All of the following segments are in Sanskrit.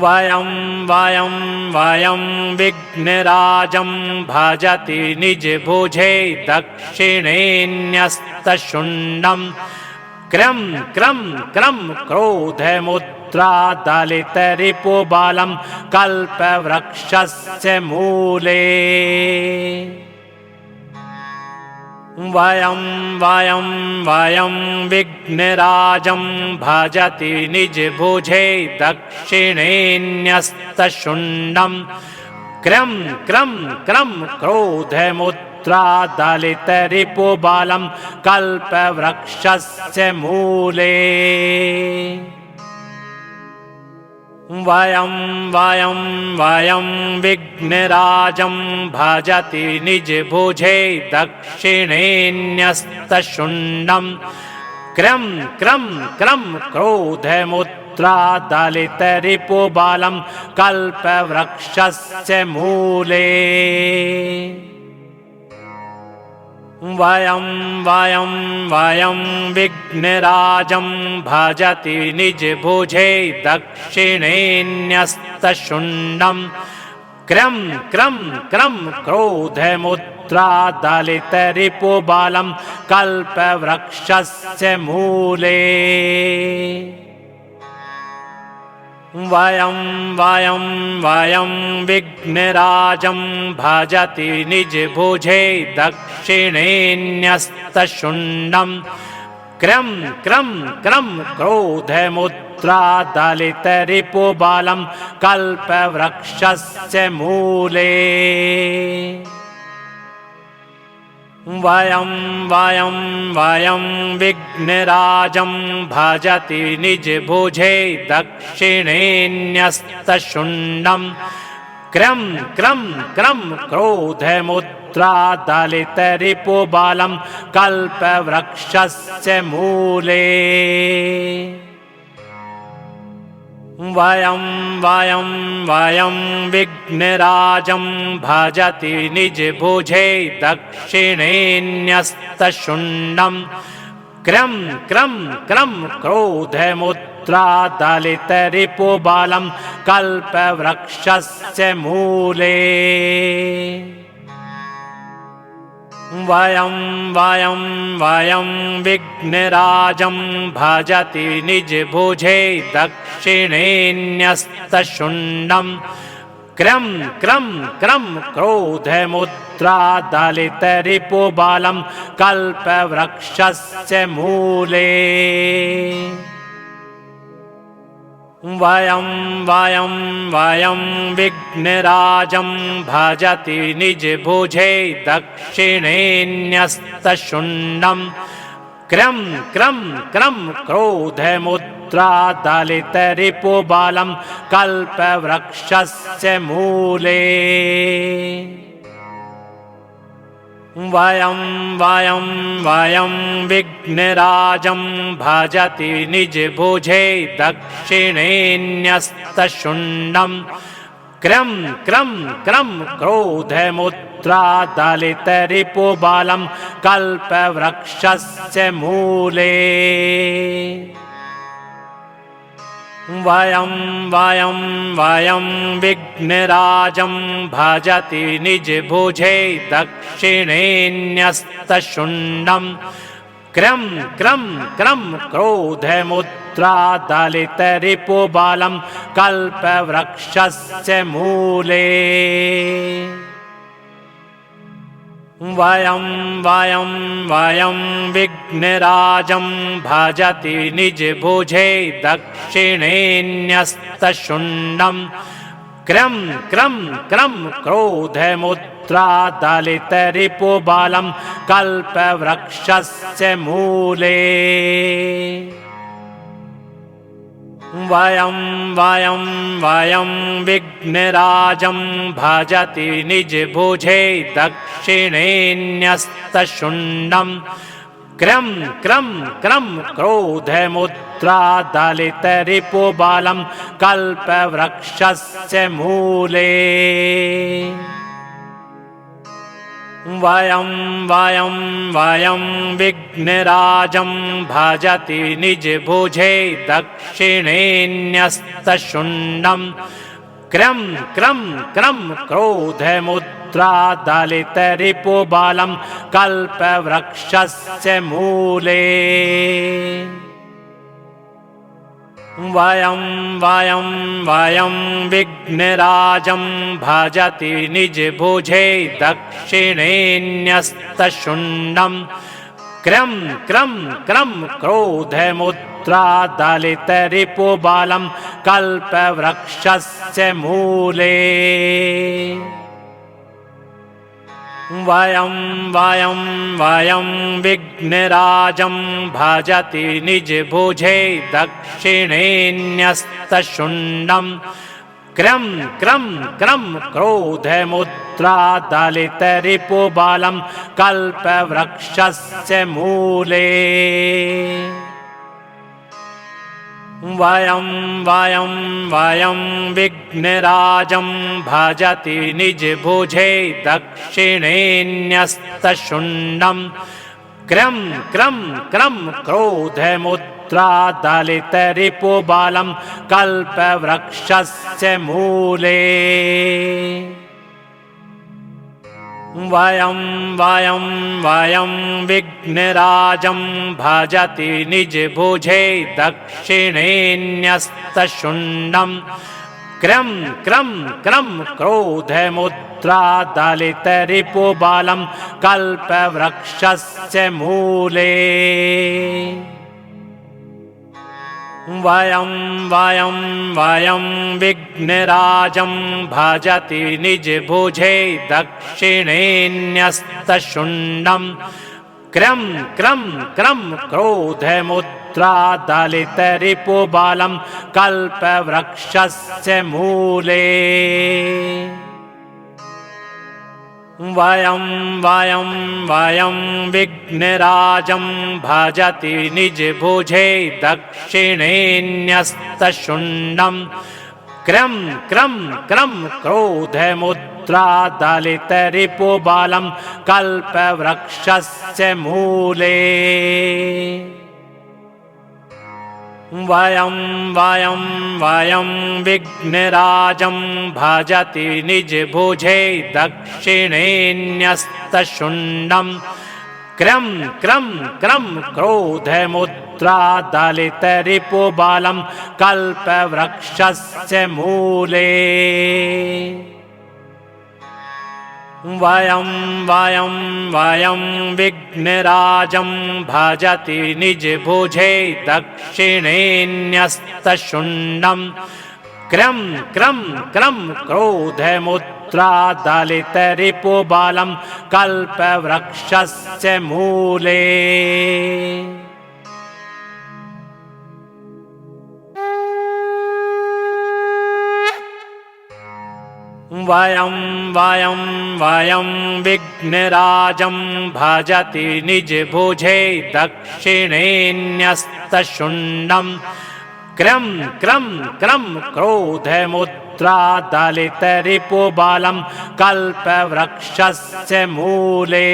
वयं विघ्नराजं भजति निजभुजे दक्षिणेऽन्यस्तशुण्डं क्रं क्रं क्रं क्रोधमुद्रादलितरिपुबलं कल्पवृक्षस्य मूले। वयं विघ्नराजं भजति निजभुजे दक्षिणेऽन्यस्तशुण्डं क्रं क्रं क्रं क्रोधमुद्रादलितरिपुबलं कल्पवृक्षस्य मूले। वयं विघ्नराजं भजति निजभुजे दक्षिणेऽन्यस्तशुण्डं क्रं क्रं क्रं क्रोधमुद्रादलितरिपुबलं कल्पवृक्षस्य मूले। वयं विघ्नराजं भजति निजभुजे दक्षिणेऽन्यस्तशुण्डं क्रं क्रं क्रं क्रोधमुद्रादलितरिपुबलं कल्पवृक्षस्य मूले। वयं विघ्नराजं भजति निजभुजे दक्षिणेऽन्यस्तशुण्डं क्रं क्रं क्रं क्रोधमुद्रादलितरिपुबलं कल्पवृक्षस्य मूले। वयं विघ्नराजं भजति निजभुजे दक्षिणेऽन्यस्तशुण्डं क्रं क्रं क्रं क्रोधमुद्रादलितरिपुबलं कल्पवृक्षस्य मूले। वयं विघ्नराजं भजति निजभुजे दक्षिणेऽन्यस्तशुण्डं क्रं क्रं क्रं क्रोधमुद्रादलितरिपुबलं कल्पवृक्षस्य मूले। वयं विघ्नराजं भजति निजभुजे दक्षिणेऽन्यस्तशुण्डं क्रं क्रं क्रं क्रोधमुद्रादलितरिपुबलं कल्पवृक्षस्य मूले। वयं विघ्नराजं भजति निजभुजे दक्षिणेऽन्यस्तशुण्डं क्रं क्रं क्रं क्रोधमुद्रादलितरिपुबलं कल्पवृक्षस्य मूले। वयं विघ्नराजं भजति निजभुजे दक्षिणेऽन्यस्तशुण्डं क्रं क्रं क्रं क्रोधमुद्रादलितरिपुबलं कल्पवृक्षस्य मूले। वयं विघ्नराजं भजति निजभुजे दक्षिणेऽन्यस्तशुण्डं क्रं क्रं क्रं क्रोधमुद्रादलितरिपुबलं कल्पवृक्षस्य मूले। वयं विघ्नराजं भजति निजभुजे दक्षिणेऽन्यस्तशुण्डं क्रं क्रं क्रं क्रोधमुद्रादलितरिपुबलं कल्पवृक्षस्य मूले। वयं विघ्नराजं भजति निजभुजे दक्षिणेऽन्यस्तशुण्डं क्रं क्रं क्रं क्रोधमुद्रादलितरिपुबलं कल्पवृक्षस्य मूले। वयं वयं वयं विघ्नराजं भजति निजभुजे दक्षिणेऽन्यस्तशुण्डं क्रं क्रं क्रं क्रोधमुद्रादलितरिपुबलं कल्पवृक्षस्य मूले वयं वयं वयं विघ्नराजं भजति निजभुजे दक्षिणेऽन्यस्तशुण्डं क्रं क्रं क्रं क्रोधमुद्रादलितरिपुबलं कल्पवृक्षस्य मूले वयं वयं वयं विघ्नराजं भजति निजभुजे दक्षिणेऽन्यस्तशुण्डं क्रं क्रं क्रं क्रोधमुद्रादलितरिपुबलं कल्पवृक्षस्य मूले वयं वयं वयं विघ्नराजं भजति निजभुजे दक्षिणेऽन्यस्तशुण्डं क्रं क्रं क्रं क्रोधमुद्रादलितरिपुबलं कल्पवृक्षस्य मूले वयं वयं वयं विघ्नराजं भजति निजभुजे दक्षिणेऽन्यस्तशुण्डं क्रं क्रं क्रं क्रोधमुद्रादलितरिपुबलं कल्पवृक्षस्य मूले वयं वयं वयं विघ्नराजं भजति निजभुजे दक्षिणेऽन्यस्तशुण्डं क्रं क्रं क्रं क्रोधमुद्रादलितरिपुबलं कल्पवृक्षस्य मूले वयं वयं वयं विघ्नराजं भजति निजभुजे दक्षिणेऽन्यस्तशुण्डं क्रं क्रं क्रं क्रोधमुद्रादलितरिपुबलं कल्पवृक्षस्य मूले वयं वयं वयं विघ्नराजं भजति निजभुजे दक्षिणेऽन्यस्तशुण्डं क्रं क्रं क्रं क्रोधमुद्रादलितरिपुबलं कल्पवृक्षस्य मूले वयं वयं वयं विघ्नराजं भजति निजभुजे दक्षिणेऽन्यस्तशुण्डं क्रं क्रं क्रं क्रोधमुद्रादलितरिपुबलं कल्पवृक्षस्य मूले वयं वयं वयं विघ्नराजं भजति निजभुजे दक्षिणेऽन्यस्तशुण्डं क्रं क्रं क्रं क्रोधमुद्रादलितरिपुबलं कल्पवृक्षस्य मूले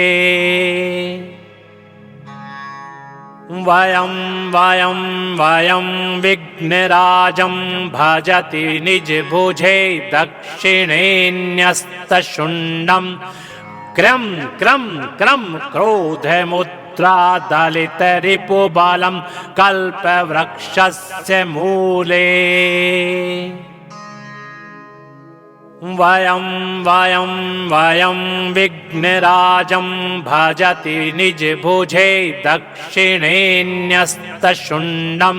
वयं वयं वयं विघ्नराजं भजति निजभुजे दक्षिणेऽन्यस्तशुण्डं क्रं क्रं क्रं क्रोधमुद्रादलितरिपुबलं कल्पवृक्षस्य मूले वयं वयं वयं विघ्नराजं भजति निजभुजे दक्षिणेऽन्यस्तशुण्डं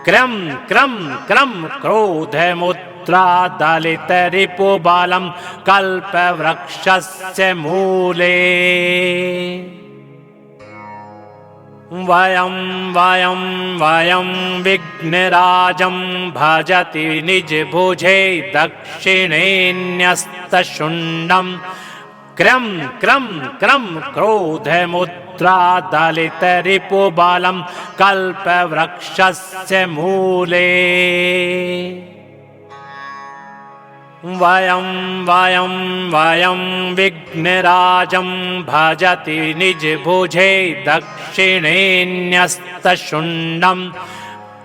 क्रं क्रं क्रं क्रोधमुद्रादलितरिपुबलं कल्पवृक्षस्य मूले वयं वयं वयं विघ्नराजं भजति निजभुजे दक्षिणेऽन्यस्तशुण्डं क्रं क्रं क्रं क्रोधमुद्रादलितरिपुबलं कल्पवृक्षस्य मूले वयं वयं वयं विघ्नराजं भजति निजभुजे दक्षिणेऽन्यस्तशुण्डं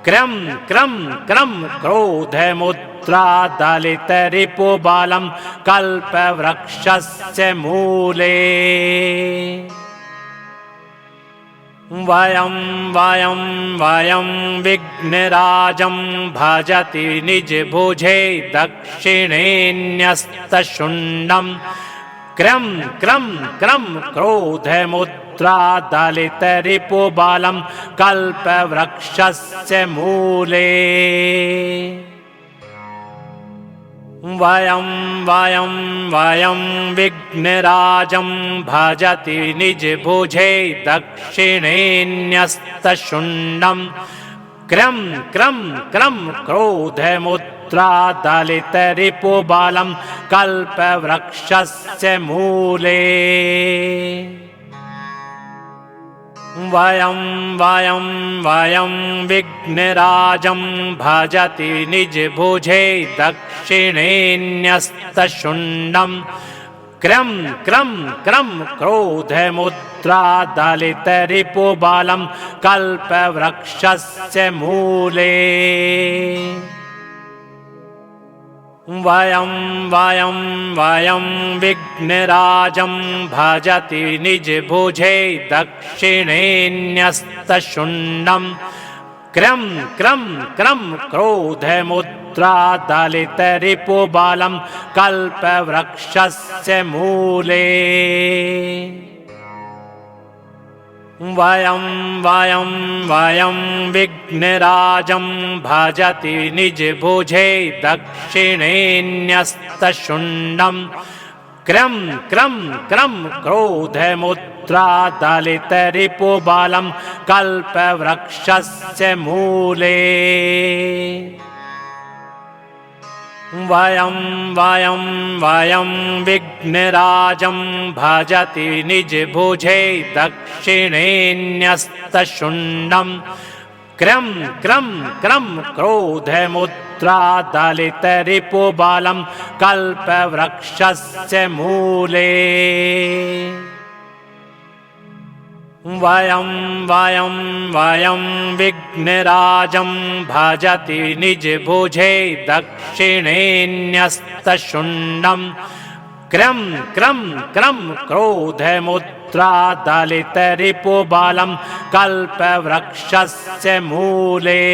क्रं क्रं क्रं क्रोधमुद्रादलितरिपुबलं कल्पवृक्षस्य मूले वयं वयं वयं विघ्नराजं भजति निजभुजे दक्षिणेऽन्यस्तशुण्डं क्रं क्रं क्रं क्रोधमुद्रादलितरिपुबलं कल्पवृक्षस्य मूले वयं वयं वयं विघ्नराजं भजति निजभुजे दक्षिणेऽन्यस्तशुण्डं क्रं क्रं क्रं क्रोधमुद्रादलितरिपुबलं कल्पवृक्षस्य मूले वयं वयं वयं विघ्नराजं भजति निजभुजे दक्षिणेऽन्यस्तशुण्डं क्रं क्रं क्रं क्रोधमुद्रादलितरिपुबलं कल्पवृक्षस्य मूले वयं वयं वयं विघ्नराजं भजति निजभुजे दक्षिणेऽन्यस्तशुण्डं क्रं क्रं क्रं क्रोधमुद्रादलितरिपुबलं कल्पवृक्षस्य मूले वयं वयं वयं विघ्नराजं भजति निजभुजे दक्षिणेऽन्यस्तशुण्डं क्रं क्रं क्रं क्रोधमुद्रादलितरिपुबलं कल्पवृक्षस्य मूले वयं वयं वयं विघ्नराजं भजति निजभुजे दक्षिणेऽन्यस्तशुण्डं क्रं क्रं क्रं क्रोधमुद्रादलितरिपुबलं कल्पवृक्षस्य मूले वयं वयं वयं विघ्नराजं भजति निजभुजे दक्षिणेऽन्यस्तशुण्डं क्रं क्रं क्रं क्रोधमुद्रादलितरिपुबलं कल्पवृक्षस्य मूले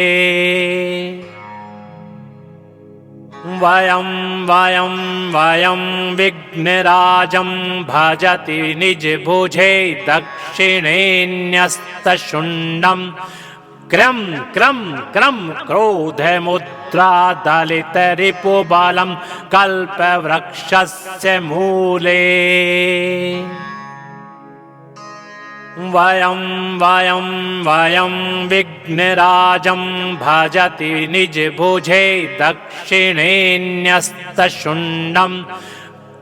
वयं वयं वयं विघ्नराजं भजति निजभुजे दक्षिणेऽन्यस्तशुण्डं क्रं क्रं क्रं क्रोधमुद्रादलितरिपुबलं कल्पवृक्षस्य मूले वयं वयं वयं विघ्नराजं भजति निजभुजे दक्षिणेऽन्यस्तशुण्डं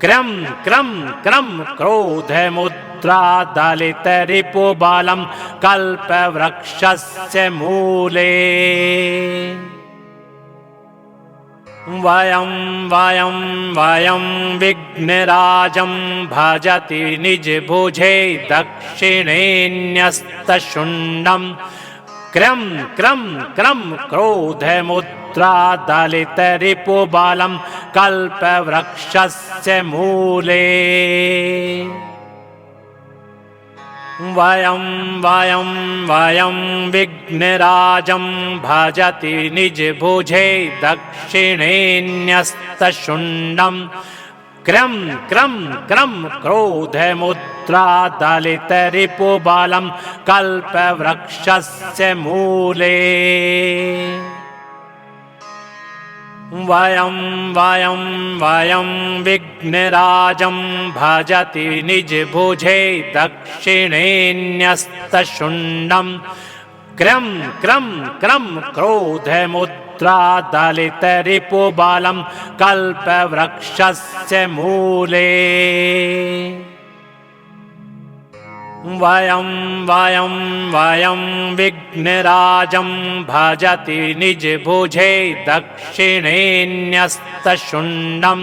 क्रं क्रं क्रं क्रोधमुद्रादलितरिपुबलं कल्पवृक्षस्य मूले वयं वयं वयं विघ्नराजं भजति निजभुजे दक्षिणेऽन्यस्तशुण्डं क्रं क्रं क्रं क्रोधमुद्रादलितरिपुबलं कल्पवृक्षस्य मूले वयं वयं वयं विघ्नराजं भजति निजभुजे दक्षिणेऽन्यस्तशुण्डं क्रं क्रं क्रं क्रोधमुद्रादलितरिपुबलं कल्पवृक्षस्य मूले वयं वयं वयं विघ्नराजं भजति निजभुजे दक्षिणेऽन्यस्तशुण्डं क्रं क्रं क्रं क्रोधमुद्रादलितरिपुबलं कल्पवृक्षस्य मूले वयं वयं वयं विघ्नराजं भजति निजभुजे दक्षिणेऽन्यस्तशुण्डं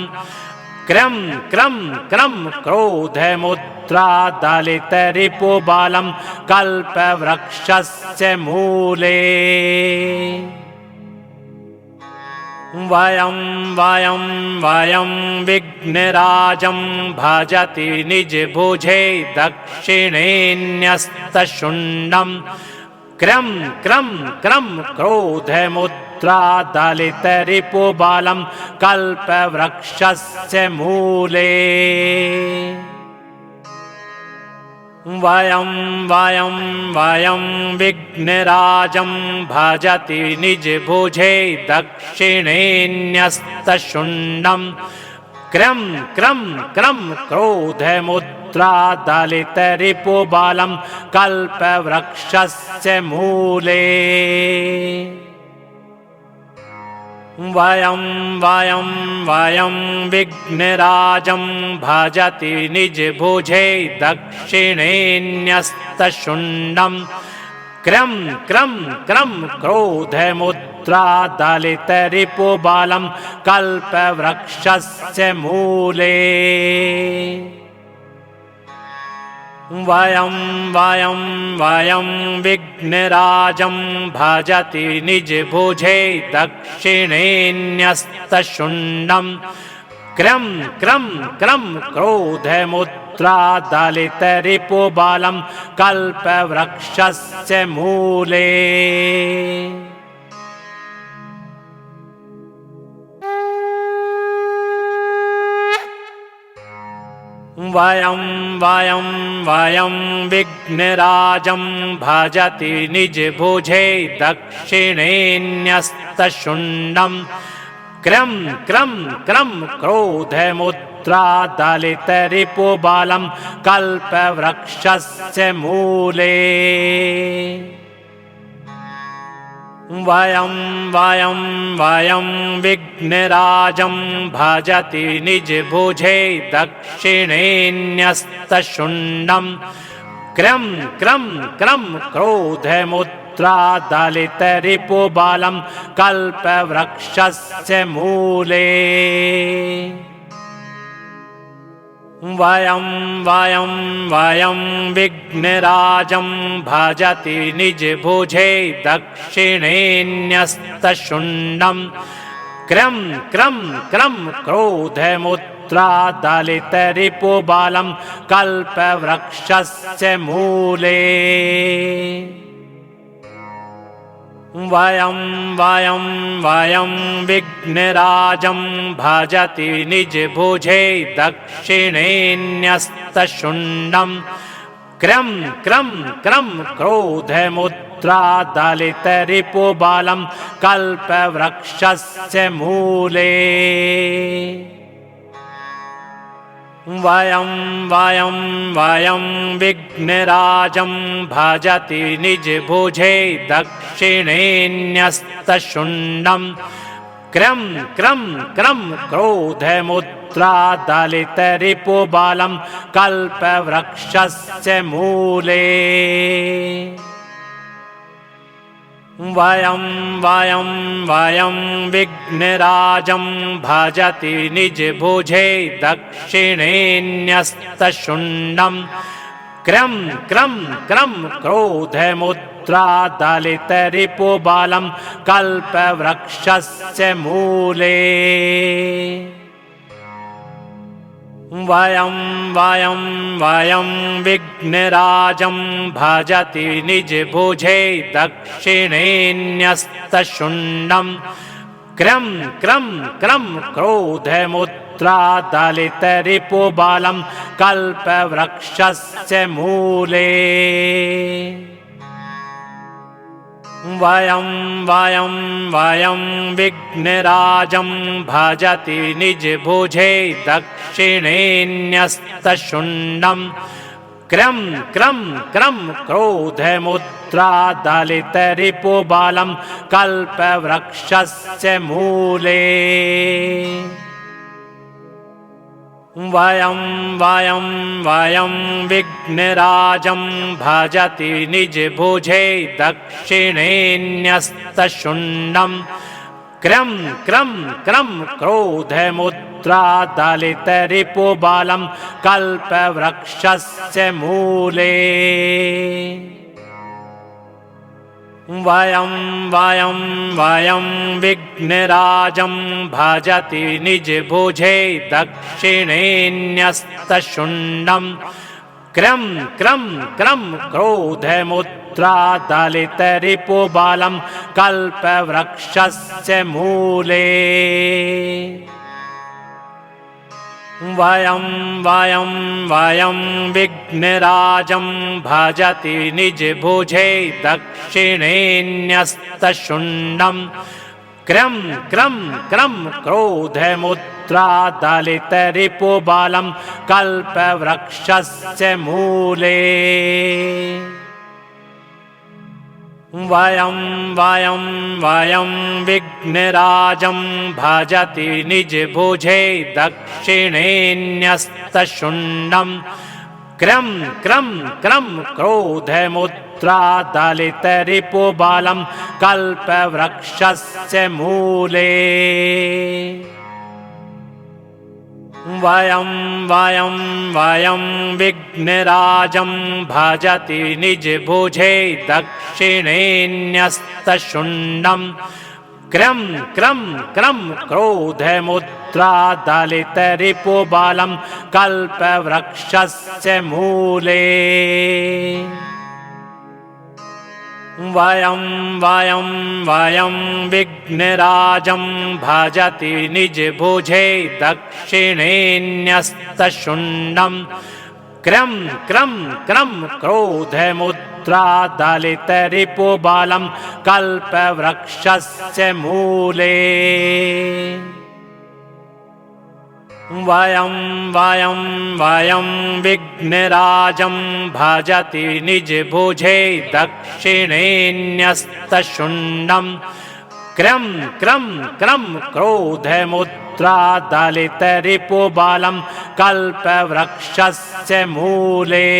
क्रं क्रं क्रं क्रोधमुद्रादलितरिपुबलं कल्पवृक्षस्य मूले वयं वयं वयं विघ्नराजं भजति निजभुजे दक्षिणेऽन्यस्तशुण्डं क्रं क्रं क्रं क्रोधमुद्रादलितरिपुबलं कल्पवृक्षस्य मूले वयं वयं वयं विघ्नराजं भजति निजभुजे दक्षिणेऽन्यस्तशुण्डं क्रं क्रं क्रं क्रोधमुद्रादलितरिपुबलं कल्पवृक्षस्य मूले वयं वयं वयं विघ्नराजं भजति निजभुजे दक्षिणेऽन्यस्तशुण्डं क्रं क्रं क्रं क्रोधमुद्रादलितरिपुबलं कल्पवृक्षस्य मूले वयं वयं वयं विघ्नराजं भजति निजभुजे दक्षिणेऽन्यस्तशुण्डं क्रं क्रं क्रं क्रोधमुद्रादलितरिपुबलं कल्पवृक्षस्य मूले वयं वयं वयं विघ्नराजं भजति निजभुजे दक्षिणेऽन्यस्तशुण्डं क्रं क्रं क्रं क्रोधमुद्रादलितरिपुबलं कल्पवृक्षस्य मूले वयं वयं वयं विघ्नराजं भजति निजभुजे दक्षिणेऽन्यस्तशुण्डं क्रं क्रं क्रं क्रोधमुद्रादलितरिपुबलं कल्पवृक्षस्य मूले वयं वयं वयं विघ्नराजं भजति निजभुजे दक्षिणेऽन्यस्तशुण्डं क्रं क्रं क्रं क्रोधमुद्रादलितरिपुबलं कल्पवृक्षस्य मूले वयं वयं वयं विघ्नराजं भजति निजभुजे दक्षिणेऽन्यस्तशुण्डं क्रं क्रं क्रं क्रोधमुद्रादलितरिपुबलं कल्पवृक्षस्य मूले वयं वयं वयं विघ्नराजं भजति निजभुजे दक्षिणेऽन्यस्तशुण्डं क्रं क्रं क्रं क्रोधमुद्रादलितरिपुबलं कल्पवृक्षस्य मूले वयं वयं वयं विघ्नराजं भजति निजभुजे दक्षिणेऽन्यस्तशुण्डं क्रं क्रं क्रं क्रोधमुद्रादलितरिपुबलं कल्पवृक्षस्य मूले वयं वयं वयं विघ्नराजं भजति निजभुजे दक्षिणेऽन्यस्तशुण्डं क्रं क्रं क्रं क्रोधमुद्रादलितरिपुबलं कल्पवृक्षस्य मूले वयं वयं वयं विघ्नराजं भजति निजभुजे दक्षिणेऽन्यस्तशुण्डं क्रं क्रं क्रं क्रोधमुद्रादलितरिपुबलं कल्पवृक्षस्य मूले वयं वयं वयं विघ्नराजं भजति निजभुजे दक्षिणेऽन्यस्तशुण्डं क्रं क्रं क्रं क्रोधमुद्रादलितरिपुबलं कल्पवृक्षस्य मूले वयं वयं वयं विघ्नराजं भजति निजभुजे दक्षिणेऽन्यस्तशुण्डं क्रं क्रं क्रं क्रोधमुद्रादलितरिपुबलं कल्पवृक्षस्य मूले वयं वयं वयं विघ्नराजं भजति निजभुजे दक्षिणेऽन्यस्तशुण्डं क्रं क्रं क्रं क्रोधमुद्रादलितरिपुबलं कल्पवृक्षस्य मूले वयं वयं वयं विघ्नराजं भजति निजभुजे दक्षिणेऽन्यस्तशुण्डं क्रं क्रं क्रं क्रोधमुद्रादलितरिपुबलं कल्पवृक्षस्य मूले वयं वयं वयं विघ्नराजं भजति निजभुजे दक्षिणेऽन्यस्तशुण्डं क्रं क्रं क्रं क्रोधमुद्रादलितरिपुबलं कल्पवृक्षस्य मूले वयं वयं वयं विघ्नराजं भजति निजभुजे दक्षिणेऽन्यस्तशुण्डं क्रं क्रं क्रं क्रोधमुद्रादलितरिपुबलं कल्पवृक्षस्य मूले वयं वयं वयं विघ्नराजं भजति निजभुजे दक्षिणेऽन्यस्तशुण्डं क्रं क्रं क्रं क्रोधमुद्रादलितरिपुबलं कल्पवृक्षस्य मूले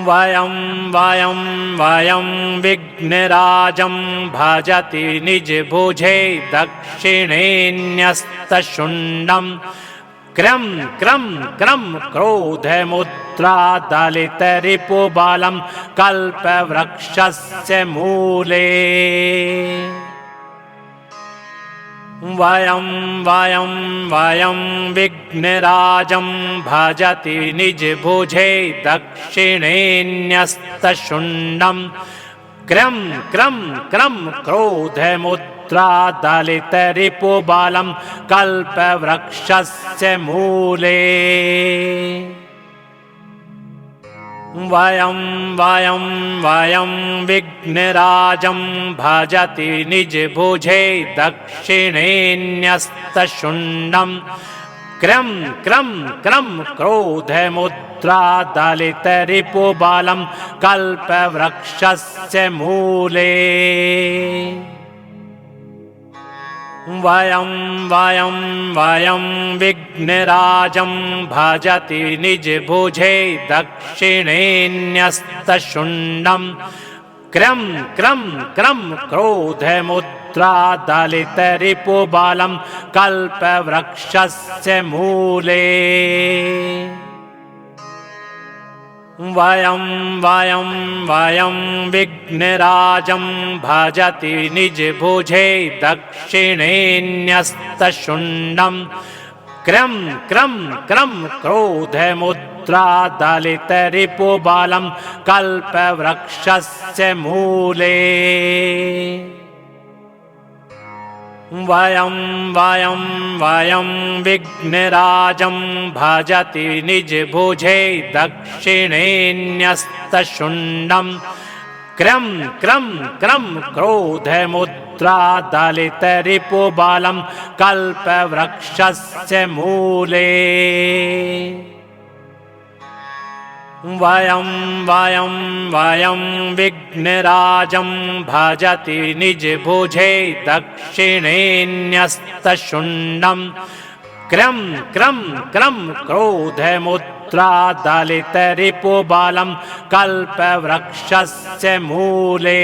वयं वयं वयं विघ्नराजं भजति निजभुजे दक्षिणेऽन्यस्तशुण्डं क्रं क्रं क्रं क्रोधमुद्रादलितरिपुबलं कल्पवृक्षस्य मूले वयं वयं वयं विघ्नराजं भजति निजभुजे दक्षिणेऽन्यस्तशुण्डं क्रं क्रं क्रं क्रोधमुद्रादलितरिपुबलं कल्पवृक्षस्य मूले वयं वयं वयं विघ्नराजं भजति निजभुजे दक्षिणेऽन्यस्तशुण्डं क्रं क्रं क्रं क्रोधमुद्रादलितरिपुबलं कल्पवृक्षस्य मूले वयं वयं वयं विघ्नराजं भजति निजभुजे दक्षिणेऽन्यस्तशुण्डं क्रं क्रं क्रं क्रोधमुद्रादलितरिपुबलं कल्पवृक्षस्य मूले वयं वयं वयं विघ्नराजं भजति निजभुजे दक्षिणेऽन्यस्तशुण्डं क्रं क्रं क्रं क्रोधमुद्रादलितरिपुबलं कल्पवृक्षस्य मूले वयं वयं वयं विघ्नराजं भजति निजभुजे दक्षिणेऽन्यस्तशुण्डं क्रं क्रं क्रं क्रोधमुद्रादलितरिपुबलं कल्पवृक्षस्य मूले वयं वयं वयं विघ्नराजं भजति निजभुजे दक्षिणेन्यस्तशुण्डं क्रं क्रं क्रं क्रोधमुद्रादलितरिपुबलं कल्पवृक्षस्य मूले।